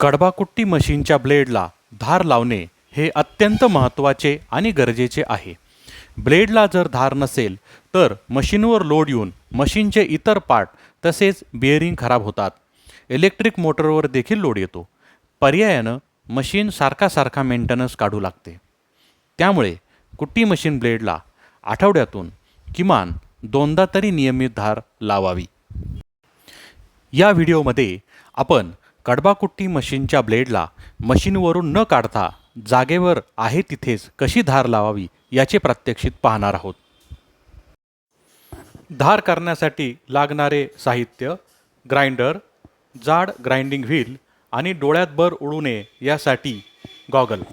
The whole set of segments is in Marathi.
कडबाकुट्टी मशीनच्या ब्लेडला धार लावणे हे अत्यंत महत्त्वाचे आणि गरजेचे आहे. ब्लेडला जर धार नसेल तर मशीनवर लोड येऊन मशीनचे इतर पार्ट तसेच बिअरिंग खराब होतात. इलेक्ट्रिक मोटरवर देखील लोड येतो. पर्यायानं मशीन सारखा मेंटेनन्स काढू लागते. त्यामुळे कुट्टी मशीन ब्लेडला आठवड्यातून किमान 2दा तरी नियमित धार लावावी. या व्हिडिओमध्ये आपण कडबाकुट्टी मशीनच्या ब्लेडला मशीनवरून न काढता जागेवर आहे तिथेच कशी धार लावावी याचे प्रात्यक्षिक पाहणार आहोत. धार करण्यासाठी लागणारे साहित्य: ग्राइंडर, जाड ग्राइंडिंग व्हील आणि डोळ्यात बर उडू नये यासाठी गॉगल.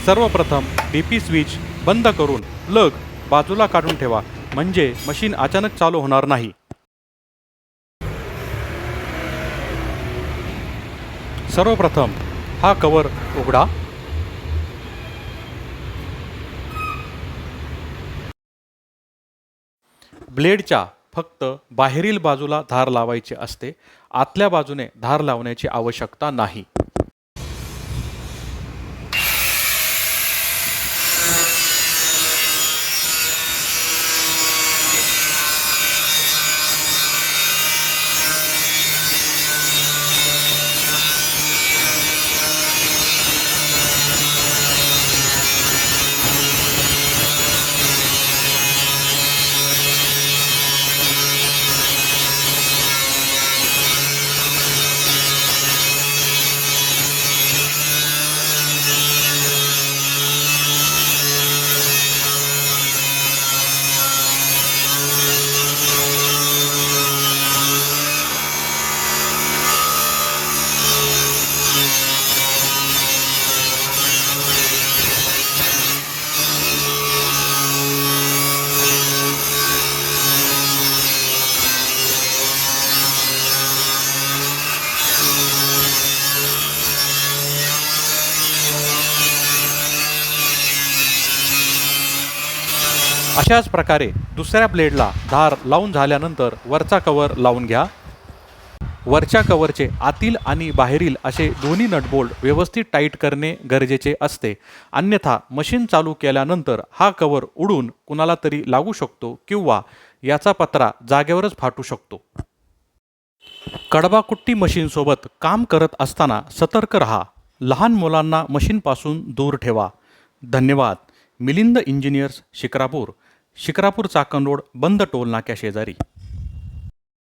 सर्वप्रथम डीपी स्विच बंद करून प्लग बाजूला काढून ठेवा, म्हणजे मशीन अचानक चालू होणार नाही. सर्वप्रथम हा कव्हर उघडा. ब्लेडच्या फक्त बाहेरील बाजूला धार लावायची असते. आतल्या बाजूने धार लावण्याची आवश्यकता नाही. अशाच प्रकारे दुसऱ्या ब्लेडला धार लावून झाल्यानंतर वरचा कव्हर लावून घ्या. वरच्या कव्हरचे आतील आणि बाहेरील असे दोन्ही नटबोल्ट व्यवस्थित टाईट करणे गरजेचे असते. अन्यथा मशीन चालू केल्यानंतर हा कव्हर उडून कुणाला तरी लागू शकतो किंवा याचा पत्रा जागेवरच फाटू शकतो. कडबाकुट्टी मशीनसोबत काम करत असताना सतर्क रहा. लहान मुलांना मशीनपासून दूर ठेवा. धन्यवाद. मिलिंद इंजिनियर्स, शिक्रापूर, चाकण रोड, बंद टोल नाक्या शेजारी.